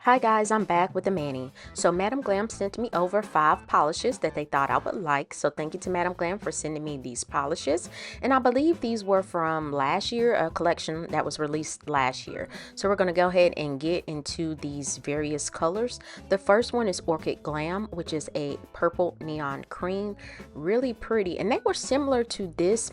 Hi guys, I'm back with the Manny. So Madam Glam sent me over 5 polishes that they thought I would like. So thank you to Madam Glam for sending me these polishes. And I believe these were from last year, a collection that was released last year. So we're going to go ahead and get into these various colors. The first one is Orchid Glam, which is a purple neon cream. Really pretty. And they were similar to this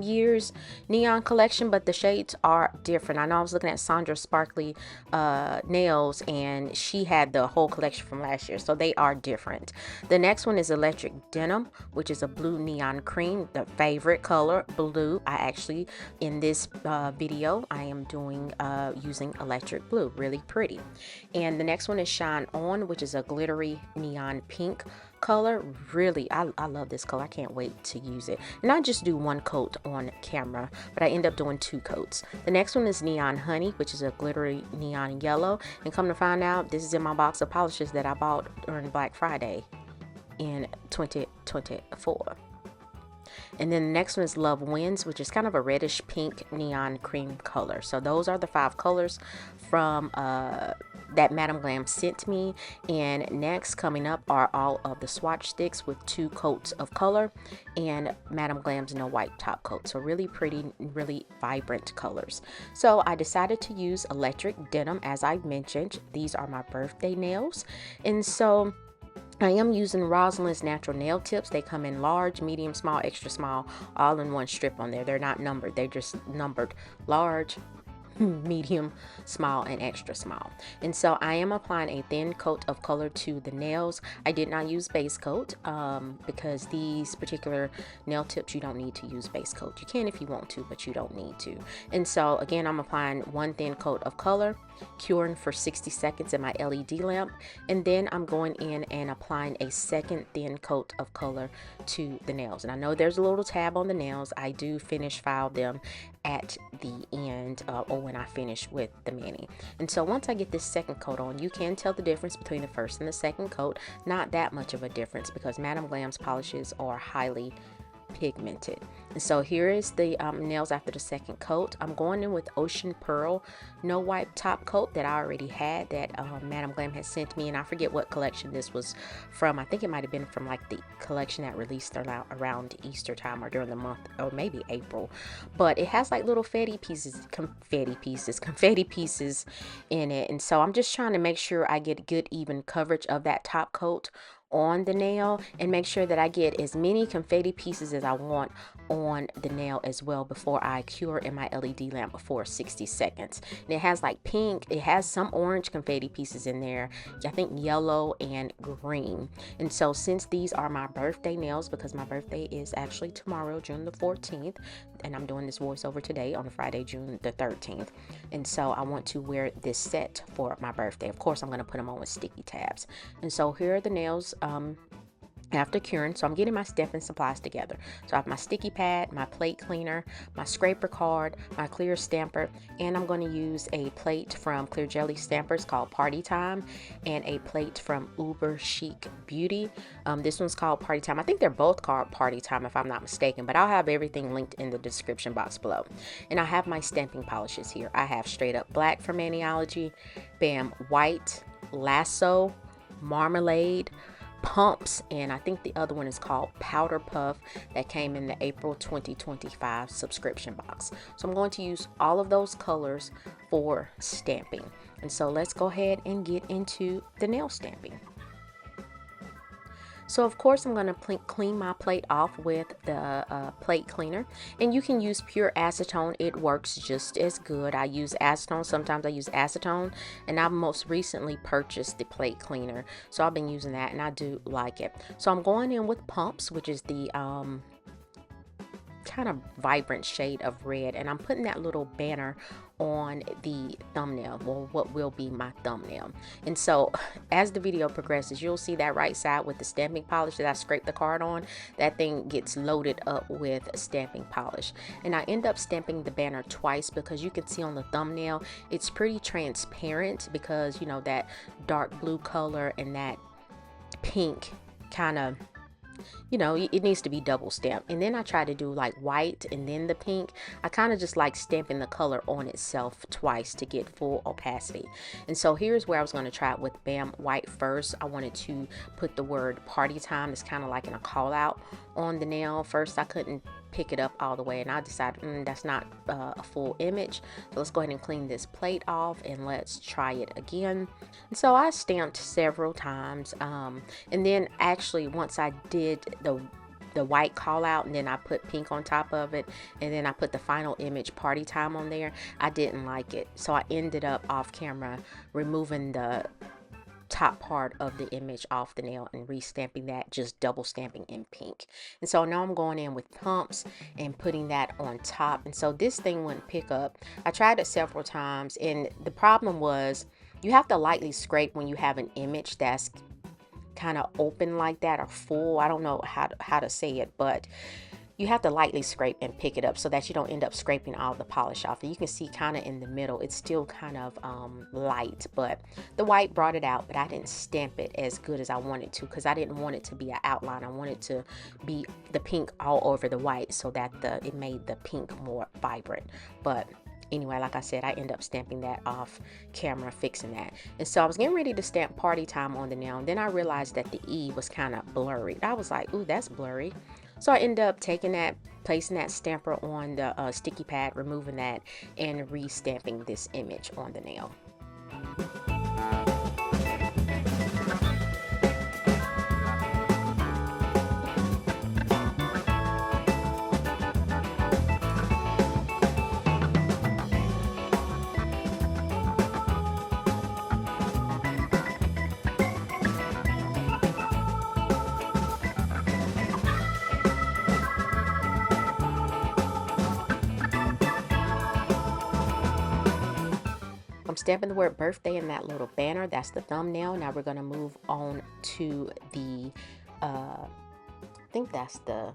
year's neon collection, but the shades are different. I know I was looking at Sandra's sparkly nails, and she had the whole collection from last year, so they are different. The next one is Electric Denim, which is a blue neon cream, the favorite color, blue. I actually, in this video, I am doing using electric blue, really pretty. And the next one is Shine On, which is a glittery neon pink color. Really, I love this color. I can't wait to use it. And I just do one coat on camera, but I end up doing 2 coats. The next one is Neon Honey, which is a glittery neon yellow. And come to find out, this is in my box of polishes that I bought during Black Friday in 2024. And then the next one is Love Wins, which is kind of a reddish pink neon cream color. So those are the 5 colors from that Madam Glam sent me. And next coming up are all of the swatch sticks with 2 coats of color and Madam Glam's no wipe top coat. So really pretty, really vibrant colors. So I decided to use Electric Denim, as I mentioned. These are my birthday nails, and so I am using Rosalind's natural nail tips. They come in large, medium, small, extra small, all in one strip on there. They're not numbered. They're just numbered large, medium, small, and extra small. And so I am applying a thin coat of color to the nails. I did not use base coat because these particular nail tips, you don't need to use base coat. You can if you want to, but you don't need to. And so again, I'm applying one thin coat of color, curing for 60 seconds in my LED lamp, and then I'm going in and applying a second thin coat of color to the nails. And I know there's a little tab on the nails. I do finish file them at the end or when I finish with the mani. And so once I get this second coat on, you can tell the difference between the first and the second coat. Not that much of a difference because Madam Glam's polishes are highly pigmented. And so here is the nails after the second coat. I'm going in with Ocean Pearl no wipe top coat that I already had, that Madam Glam had sent me, and I forget what collection this was from. I think it might have been from like the collection that released around Easter time or during the month, or maybe April. But it has like little confetti pieces in it, and so I'm just trying to make sure I get good even coverage of that top coat on the nail and make sure that I get as many confetti pieces as I want on the nail as well before I cure in my LED lamp for 60 seconds. And it has like pink, it has some orange confetti pieces in there, I think yellow and green. And so since these are my birthday nails, because my birthday is actually tomorrow, June the 14th, and I'm doing this voiceover today on Friday, June the 13th. And so I want to wear this set for my birthday. Of course, I'm going to put them on with sticky tabs. And so here are the nails after curing. So I'm getting my stepping supplies together. So I have my sticky pad, my plate cleaner, my scraper card, my clear stamper, and I'm going to use a plate from Clear Jelly Stampers called Party Time, and a plate from Uber Chic Beauty. This one's called Party Time. I think they're both called Party Time if I'm not mistaken, but I'll have everything linked in the description box below. And I have my stamping polishes here. I have Straight Up Black from Maniology, Bam White, Lasso, Marmalade, Pumps, and I think the other one is called Powder Puff, that came in the April 2025 subscription box. So I'm going to use all of those colors for stamping. And so let's go ahead and get into the nail stamping. So of course I'm going to clean my plate off with the plate cleaner, and you can use pure acetone. It works just as good. I use acetone, sometimes I use acetone, and I've most recently purchased the plate cleaner, so I've been using that and I do like it. So I'm going in with Pumps, which is the kind of vibrant shade of red, and I'm putting that little banner on the thumbnail, well, what will be my thumbnail. And so as the video progresses, you'll see that right side with the stamping polish that I scraped the card on, that thing gets loaded up with stamping polish. And I end up stamping the banner twice because you can see on the thumbnail it's pretty transparent, because you know that dark blue color and that pink kind of you know, it needs to be double stamped. And then I try to do like white and then the pink. I kind of just like stamping the color on itself twice to get full opacity. And so here's where I was going to try it with Bam White first. I wanted to put the word party time. It's kind of like in a call out on the nail. First I couldn't pick it up all the way, and I decided that's not a full image, so let's go ahead and clean this plate off and let's try it again. And so I stamped several times, and then actually once I did the white call out and then I put pink on top of it, and then I put the final image party time on there, I didn't like it, so I ended up off camera removing the top part of the image off the nail and restamping that, just double stamping in pink. And so now I'm going in with pumps and putting that on top. And so this thing wouldn't pick up. I tried it several times, and the problem was you have to lightly scrape when you have an image that's kind of open like that or full. I don't know how to say it, but you have to lightly scrape and pick it up so that you don't end up scraping all the polish off. And you can see kind of in the middle, it's still kind of light, but the white brought it out, but I didn't stamp it as good as I wanted to because I didn't want it to be an outline. I wanted to be the pink all over the white so that it made the pink more vibrant. But anyway, like I said, I end up stamping that off camera, fixing that. And so I was getting ready to stamp party time on the nail, and then I realized that the E was kind of blurry. I was like, ooh, that's blurry. So I ended up taking that, placing that stamper on the sticky pad, removing that, and re-stamping this image on the nail. I'm stamping the word birthday in that little banner. That's the thumbnail. Now we're going to move on to the, I think that's the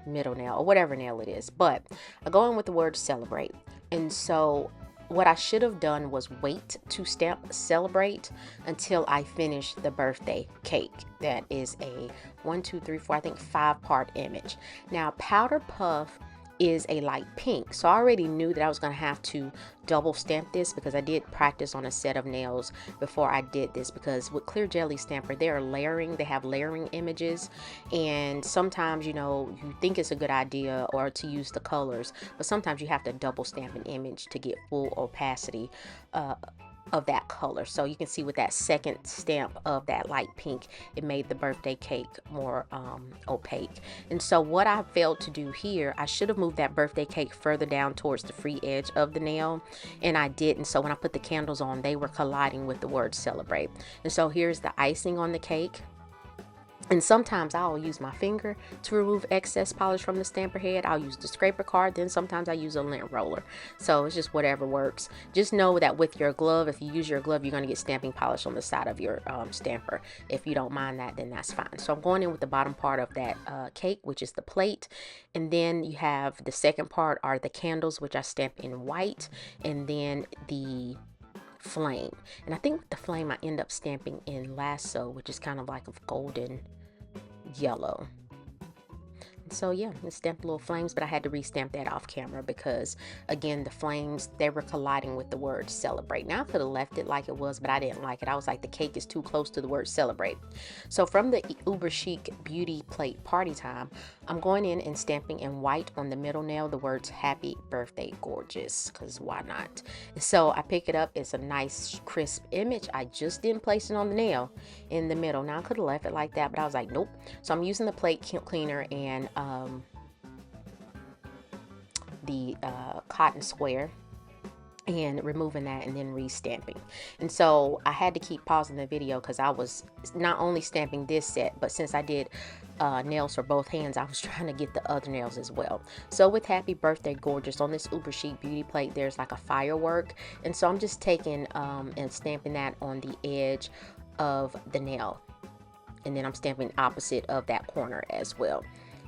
middle nail or whatever nail it is. But I go in with the word celebrate. And so what I should have done was wait to stamp celebrate until I finish the birthday cake. That is a 1, 2, 3, 4, I think 5-part image. Now powder puff is a light pink, so I already knew that I was going to have to double stamp this because I did practice on a set of nails before I did this, because with clear jelly stamper they have layering images, and sometimes, you know, you think it's a good idea or to use the colors, but sometimes you have to double stamp an image to get full opacity of that color. So you can see with that second stamp of that light pink, it made the birthday cake more opaque. And so what I failed to do here, I should have moved that birthday cake further down towards the free edge of the nail, and I didn't. So when I put the candles on, they were colliding with the word celebrate. And so here's the icing on the cake. And sometimes I'll use my finger to remove excess polish from the stamper head. I'll use the scraper card. Then sometimes I use a lint roller. So it's just whatever works. Just know that with your glove, if you use your glove, you're going to get stamping polish on the side of your stamper. If you don't mind that, then that's fine. So I'm going in with the bottom part of that cake, which is the plate. And then you have the second part are the candles, which I stamp in white. And then the flame, and I think the flame I end up stamping in lasso, which is kind of like a golden yellow. So yeah, I stamped little flames, but I had to restamp that off camera because again, the flames, they were colliding with the word celebrate. Now I could have left it like it was, but I didn't like it. I was like, the cake is too close to the word celebrate. So from the Uber Chic Beauty Plate Party Time, I'm going in and stamping in white on the middle nail the words happy birthday gorgeous, because why not? So I pick it up. It's a nice crisp image. I just didn't place it on the nail in the middle. Now I could have left it like that, but I was like, nope. So I'm using the plate cleaner and the cotton square and removing that and then re-stamping. And so I had to keep pausing the video because I was not only stamping this set, but since I did nails for both hands, I was trying to get the other nails as well. So with happy birthday gorgeous on this Uber Chic Beauty Plate, there's like a firework, and so I'm just taking and stamping that on the edge of the nail, and then I'm stamping opposite of that corner as well.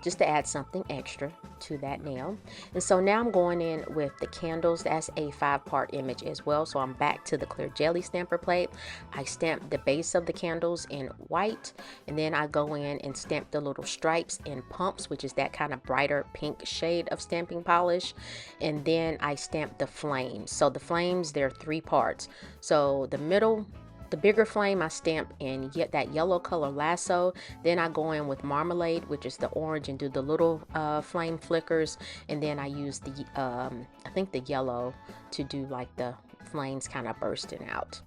just to add something extra to that nail. And so now I'm going in with the candles. That's a 5-part image as well. So I'm back to the clear jelly stamper plate. I stamp the base of the candles in white, and then I go in and stamp the little stripes in pumps, which is that kind of brighter pink shade of stamping polish. And then I stamp the flames. So the flames, there are 3 parts. So the middle, the bigger flame, I stamp in that yellow color lasso. Then I go in with marmalade, which is the orange, and do the little flame flickers. And then I use the I think the yellow to do like the flames kind of bursting out.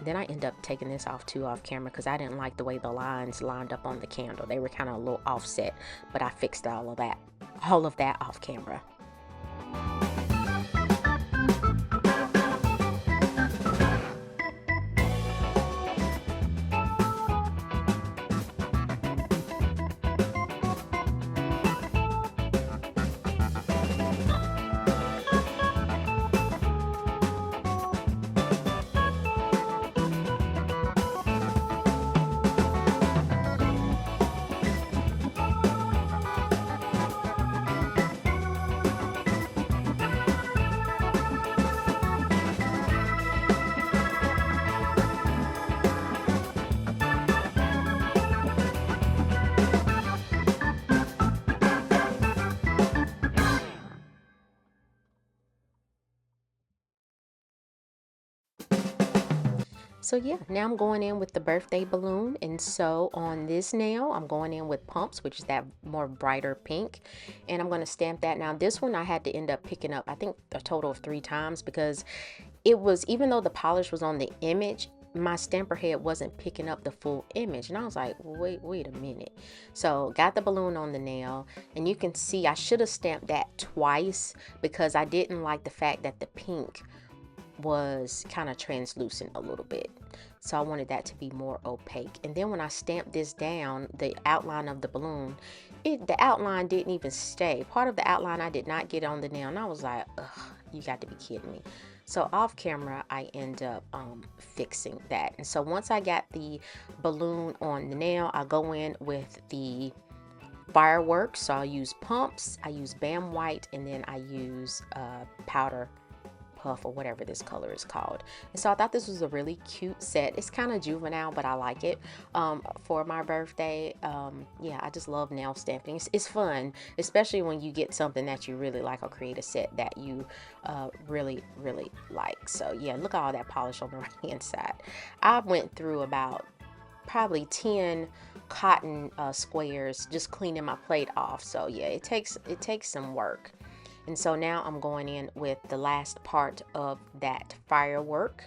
Then I end up taking this off camera because I didn't like the way the lines lined up on the candle. They were kind of a little offset, but I fixed all of that off camera. So yeah, now I'm going in with the birthday balloon, and so on this nail I'm going in with pumps, which is that more brighter pink, and I'm going to stamp that. Now this one I had to end up picking up, I think, a total of 3 times, because it was, even though the polish was on the image, my stamper head wasn't picking up the full image, and I was like, wait a minute. So got the balloon on the nail, and you can see I should have stamped that twice because I didn't like the fact that the pink was kind of translucent a little bit, so I wanted that to be more opaque. And then when I stamped this down, the outline of the balloon, the outline didn't even stay. Part of the outline I did not get on the nail, and I was like, ugh, you got to be kidding me. So off camera I end up fixing that. And so once I got the balloon on the nail, I go in with the fireworks. So I'll use pumps, I use Bam White, and then I use powder puff, or whatever this color is called. And so I thought this was a really cute set. It's kind of juvenile, but I like it for my birthday. Yeah, I just love nail stamping. It's fun, especially when you get something that you really like, or create a set that you really like. So yeah, look at all that polish on the right hand side. I went through about probably 10 cotton squares just cleaning my plate off. So yeah, it takes some work. And so now I'm going in with the last part of that firework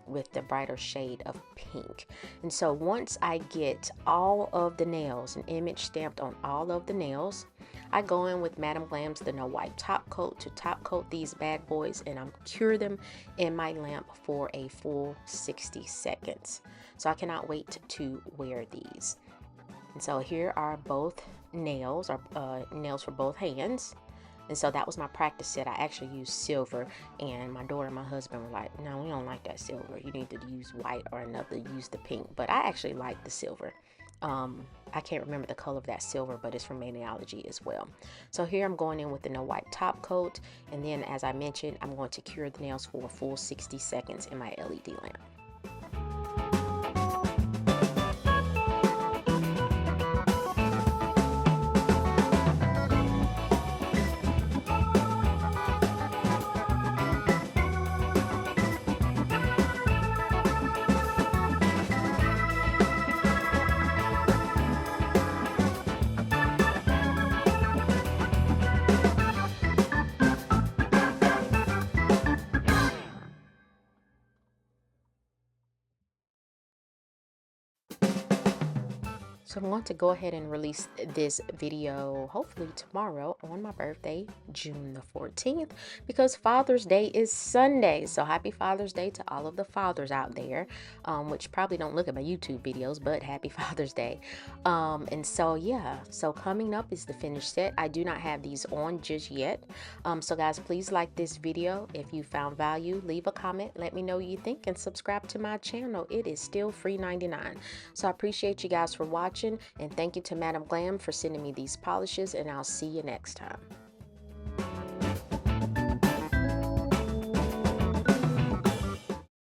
with the brighter shade of pink. And so once I get all of the nails, an image stamped on all of the nails, I go in with Madam Glam's the No Wipe Top Coat to top coat these bad boys, and I'm cure them in my lamp for a full 60 seconds. So I cannot wait to wear these. And so here are both nails, or nails for both hands. And so that was my practice set. I actually used silver, and my daughter and my husband were like, no, we don't like that silver. You need to use white, or another use the pink. But I actually like the silver. I can't remember the color of that silver, but it's from Maniology as well. So here I'm going in with the No Wipe Top Coat, and then as I mentioned, I'm going to cure the nails for a full 60 seconds in my LED lamp. So I'm going to go ahead and release this video hopefully tomorrow on my birthday, June the 14th, because Father's Day is Sunday. So happy Father's Day to all of the fathers out there, which probably don't look at my YouTube videos, but happy Father's Day. And so yeah, so coming up is the finished set. I do not have these on just yet. So guys, please like this video. If you found value, leave a comment, let me know what you think, and subscribe to my channel. It is still free $99. So I appreciate you guys for watching. collection. And thank you to Madam Glam for sending me these polishes, and I'll see you next time.